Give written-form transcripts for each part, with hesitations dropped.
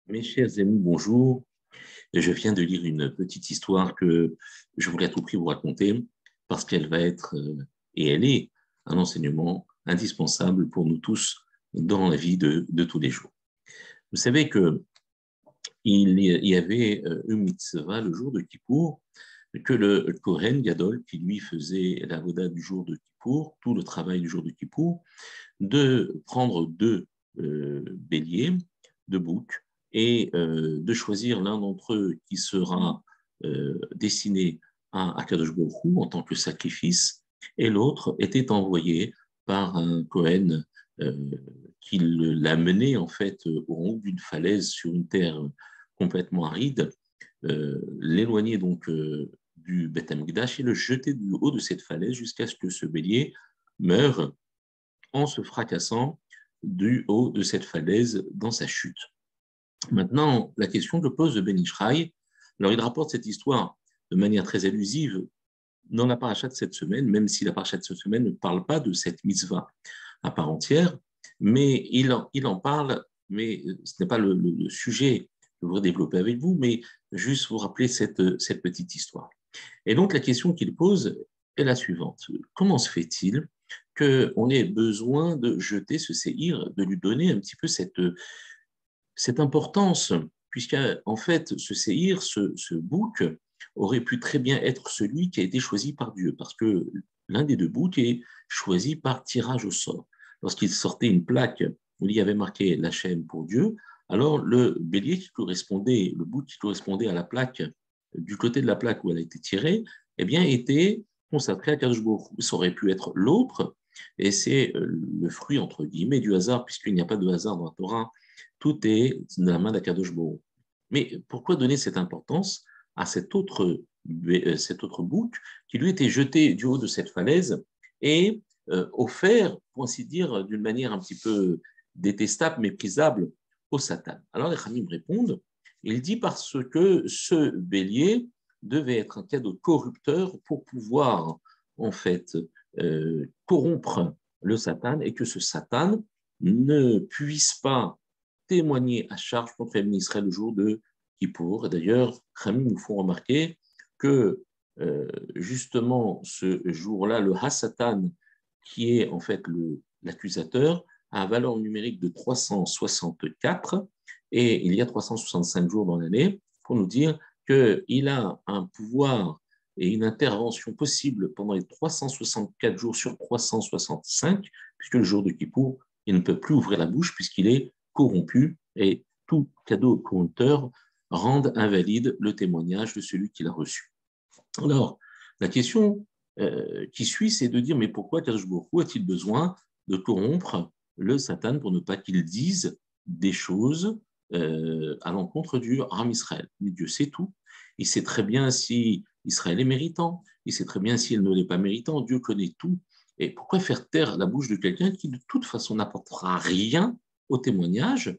Mes chers amis, bonjour. Je viens de lire une petite histoire que je voulais à tout prix vous raconter parce qu'elle va être, et elle est, un enseignement indispensable pour nous tous dans la vie de tous les jours. Vous savez que il y avait une mitzvah le jour de Kippour que le Kohen Gadol, qui lui faisait la voda du jour de Kippour, tout le travail du jour de Kippour, de prendre deux béliers, deux boucs, et de choisir l'un d'entre eux qui sera destiné à Akadosh Baruch Hu en tant que sacrifice, et l'autre était envoyé par un Kohen euh, qui l'a mené en fait au haut d'une falaise sur une terre complètement aride, l'éloigner donc du Beth Amikdash et le jeter du haut de cette falaise jusqu'à ce que ce bélier meure en se fracassant du haut de cette falaise dans sa chute. Maintenant, la question que pose Ben Ishraï, alors il rapporte cette histoire de manière très allusive dans la paracha de cette semaine, même si la paracha de cette semaine ne parle pas de cette mitzvah à part entière, mais il en parle, mais ce n'est pas le sujet que je voudrais développer avec vous, mais juste vous rappeler cette petite histoire. Et donc la question qu'il pose est la suivante. Comment se fait-il qu'on ait besoin de jeter ce séhir, de lui donner un petit peu cette importance, puisque en fait, ce séhir, ce bouc, aurait pu très bien être celui qui a été choisi par Dieu, parce que l'un des deux boucs est choisi par tirage au sort. Lorsqu'il sortait une plaque où il y avait marqué la chaîne pour Dieu, alors le bélier qui correspondait, le bouc qui correspondait à la plaque, du côté de la plaque où elle a été tirée, eh bien, était consacré à Kadosh Baruch Hu. Ça aurait pu être l'autre, et c'est le fruit, entre guillemets, du hasard, puisqu'il n'y a pas de hasard dans la Torah, tout est de la main d'Akadosh Baruch. Mais pourquoi donner cette importance à cet autre bouc qui lui était jeté du haut de cette falaise et offert, pour ainsi dire, d'une manière un petit peu détestable, méprisable au Satan? Alors les Khamim répondent, il dit parce que ce bélier devait être un cadeau corrupteur pour pouvoir en fait corrompre le Satan et que ce Satan ne puisse pas témoigner à charge contre Ibn Israël le jour de Kippour. Et d'ailleurs, Khamim nous font remarquer que justement ce jour-là, le Hassatan, qui est en fait l'accusateur, a un valeur numérique de 364 et il y a 365 jours dans l'année pour nous dire qu'il a un pouvoir et une intervention possible pendant les 364 jours sur 365, puisque le jour de Kippour, il ne peut plus ouvrir la bouche puisqu'il est corrompu et tout cadeau corrupteur rend invalide le témoignage de celui qui l'a reçu. Alors, la question qui suit, c'est de dire, mais pourquoi Kadosh Baruch Hu a-t-il besoin de corrompre le Satan pour ne pas qu'il dise des choses à l'encontre du Ram Israël? Mais Dieu sait tout. Il sait très bien si Israël est méritant. Il sait très bien s'il ne l'est pas méritant. Dieu connaît tout. Et pourquoi faire taire la bouche de quelqu'un qui, de toute façon, n'apportera rien au témoignage,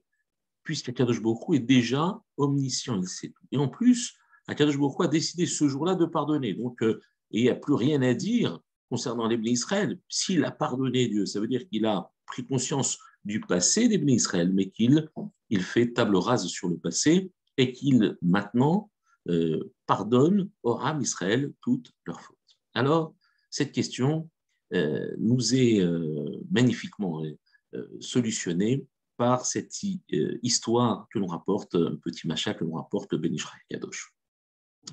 puisque Kadosh Baruch Hu est déjà omniscient, il sait tout. Et en plus, Kadosh Baruch Hu a décidé ce jour-là de pardonner. Donc, il n'y a plus rien à dire concernant les Bnei Israël. S'il a pardonné Dieu, ça veut dire qu'il a pris conscience du passé des Bnei Israël, mais qu'il fait table rase sur le passé et qu'il maintenant pardonne au Ram Israël toutes leurs fautes. Alors, cette question nous est magnifiquement solutionnée par cette histoire que l'on rapporte, un petit machin que l'on rapporte le Ben Ishraï Kadosh.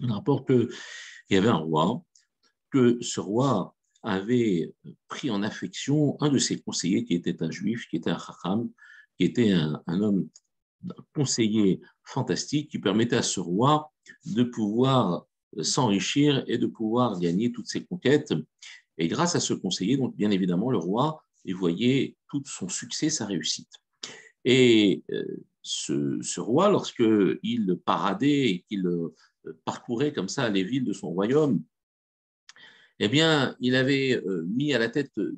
On rapporte qu'il y avait un roi, que ce roi avait pris en affection un de ses conseillers qui était un juif, qui était un chacham, qui était un homme, un conseiller fantastique qui permettait à ce roi de pouvoir s'enrichir et de pouvoir gagner toutes ses conquêtes. Et grâce à ce conseiller, donc bien évidemment, le roi y voyait tout son succès, sa réussite. Et ce roi, lorsqu'il paradait et qu'il parcourait comme ça les villes de son royaume, eh bien, il avait mis à la tête de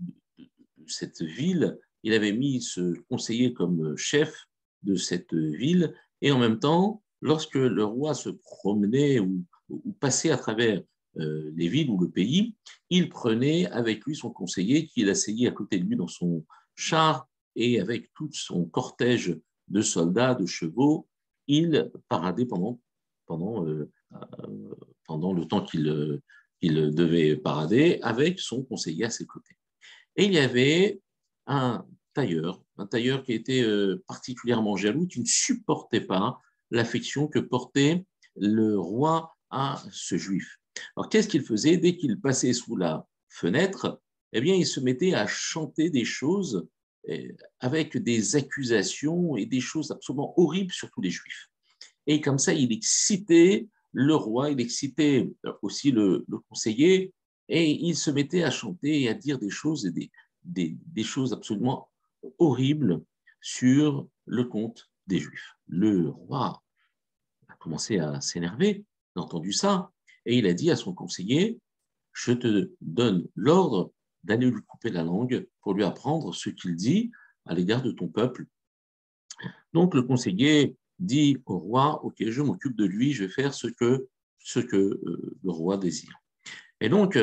cette ville, il avait mis ce conseiller comme chef de cette ville, et en même temps, lorsque le roi se promenait ou passait à travers les villes ou le pays, il prenait avec lui son conseiller qui l'asseyait à côté de lui dans son char et avec tout son cortège de soldats, de chevaux, il paradait pendant, euh, pendant le temps qu'il devait parader avec son conseiller à ses côtés. Et il y avait un tailleur qui était particulièrement jaloux, qui ne supportait pas l'affection que portait le roi à ce juif. Alors, qu'est-ce qu'il faisait? Dès qu'il passait sous la fenêtre, eh bien, il se mettait à chanter des choses avec des accusations et des choses absolument horribles sur tous les juifs. Et comme ça, il excitait le roi, il excitait aussi le conseiller, et il se mettait à chanter et à dire des choses, et des choses absolument horribles sur le compte des Juifs. Le roi a commencé à s'énerver, il a entendu ça, et il a dit à son conseiller, je te donne l'ordre d'aller lui couper la langue pour lui apprendre ce qu'il dit à l'égard de ton peuple. Donc le conseiller dit au roi, ok, je m'occupe de lui, je vais faire ce que le roi désire. Et donc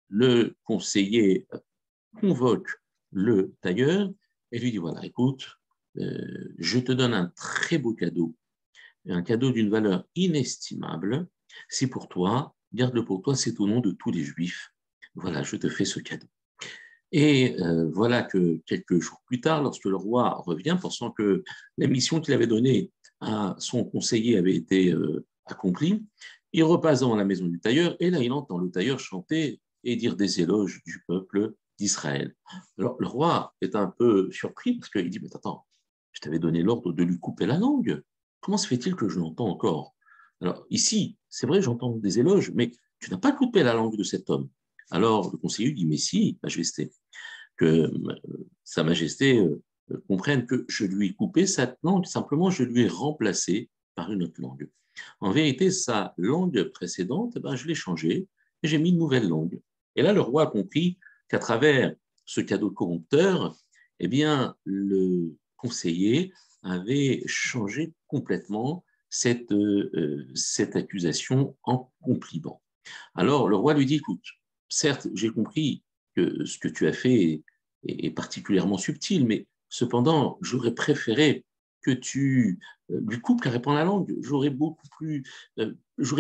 le conseiller convoque le tailleur et lui dit, voilà, écoute, je te donne un très beau cadeau, un cadeau d'une valeur inestimable, c'est pour toi, garde-le pour toi, c'est au nom de tous les juifs. Voilà, je te fais ce cadeau. Et voilà que quelques jours plus tard, lorsque le roi revient, pensant que la mission qu'il avait donnée à son conseiller avait été accomplie, il repasse dans la maison du tailleur et là, il entend le tailleur chanter et dire des éloges du peuple d'Israël. Alors, le roi est un peu surpris parce qu'il dit, mais attends, je t'avais donné l'ordre de lui couper la langue. Comment se fait-il que je l'entends encore? Alors, ici, c'est vrai, j'entends des éloges, mais tu n'as pas coupé la langue de cet homme. Alors, le conseiller dit, mais si, Majesté, que Sa Majesté comprenne que je lui ai coupé cette langue, simplement je lui ai remplacé par une autre langue. En vérité, sa langue précédente, ben, je l'ai changée et j'ai mis une nouvelle langue. Et là, le roi a compris qu'à travers ce cadeau corrupteur, eh bien, le conseiller avait changé complètement cette accusation en compliment. Alors, le roi lui dit, écoute, certes, j'ai compris que ce que tu as fait est particulièrement subtil, mais cependant, j'aurais préféré que tu lui coupes carrément la langue. J'aurais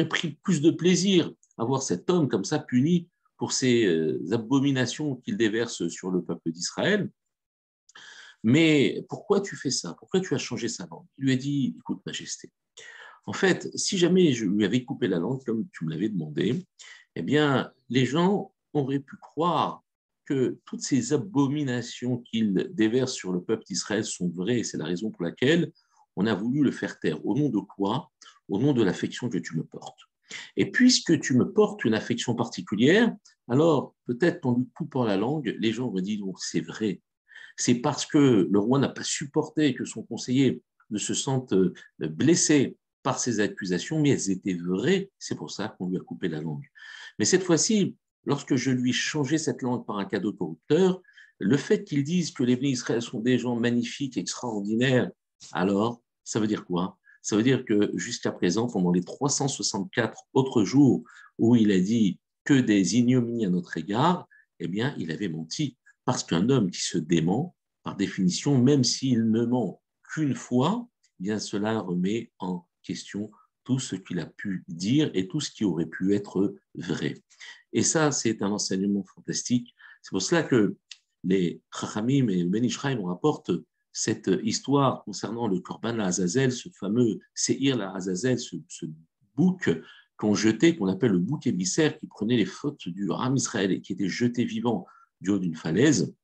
pris plus de plaisir à voir cet homme comme ça puni pour ces abominations qu'il déverse sur le peuple d'Israël. Mais pourquoi tu fais ça? Pourquoi tu as changé sa langue? Il lui a dit, écoute, Majesté, en fait, si jamais je lui avais coupé la langue comme tu me l'avais demandé, eh bien, les gens auraient pu croire que toutes ces abominations qu'il déverse sur le peuple d'Israël sont vraies, et c'est la raison pour laquelle on a voulu le faire taire. Au nom de quoi? Au nom de l'affection que tu me portes. Et puisque tu me portes une affection particulière, alors peut-être en lui coupant la langue, les gens auraient dit, donc c'est vrai. C'est parce que le roi n'a pas supporté que son conseiller ne se sente blessé par ces accusations, mais elles étaient vraies, c'est pour ça qu'on lui a coupé la langue. Mais cette fois-ci, lorsque je lui ai changé cette langue par un cadeau corrupteur, le fait qu'ils disent que les bénis Israël sont des gens magnifiques, extraordinaires, alors, ça veut dire quoi? Ça veut dire que jusqu'à présent, pendant les 364 autres jours où il a dit que des ignominies à notre égard, eh bien, il avait menti. Parce qu'un homme qui se dément, par définition, même s'il ne ment qu'une fois, eh bien cela remet en question tout ce qu'il a pu dire et tout ce qui aurait pu être vrai. Et ça, c'est un enseignement fantastique. C'est pour cela que les Chachamim et le Ben Ishraï nous rapportent cette histoire concernant le Korban la Azazel, ce fameux Seir la Azazel, ce bouc qu'on jetait, qu'on appelle le bouc émissaire, qui prenait les fautes du Ram Israël et qui était jeté vivant du haut d'une falaise.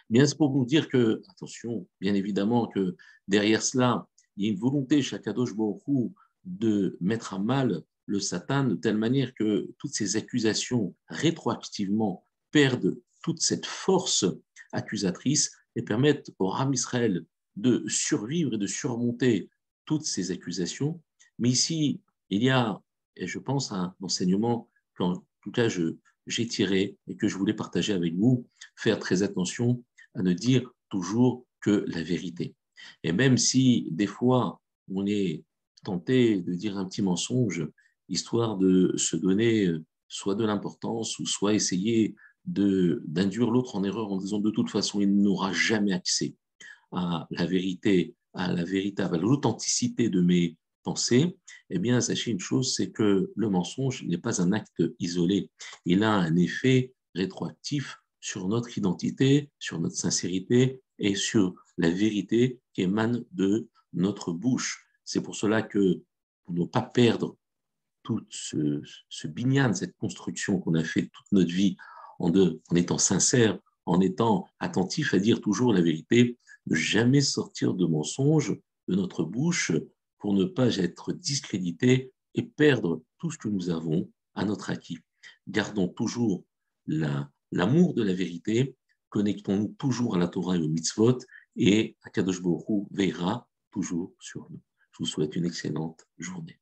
Bien, c'est pour vous dire que, attention, bien évidemment que derrière cela, il y a une volonté chez Akadosh Baruch Hu de mettre à mal le Satan de telle manière que toutes ces accusations rétroactivement perdent toute cette force accusatrice et permettent au Ram Israël de survivre et de surmonter toutes ces accusations. Mais ici, il y a, et je pense, un enseignement qu'en tout cas j'ai tiré et que je voulais partager avec vous, faire très attention à ne dire toujours que la vérité. Et même si des fois on est tenté de dire un petit mensonge, histoire de se donner soit de l'importance ou soit essayer d'induire l'autre en erreur en disant de toute façon il n'aura jamais accès à la vérité à la véritable, à l'authenticité de mes pensées, eh bien, sachez une chose, c'est que le mensonge n'est pas un acte isolé. Il a un effet rétroactif sur notre identité, sur notre sincérité et sur la vérité qui émane de notre bouche. C'est pour cela que, pour ne pas perdre tout ce binyan, cette construction qu'on a fait toute notre vie en étant sincère, en étant attentif à dire toujours la vérité, ne jamais sortir de mensonges de notre bouche pour ne pas être discrédité et perdre tout ce que nous avons à notre acquis. Gardons toujours l'amour de la vérité, connectons-nous toujours à la Torah et au mitzvot, et Akadosh Baruch Hu veillera toujours sur nous. Je vous souhaite une excellente journée.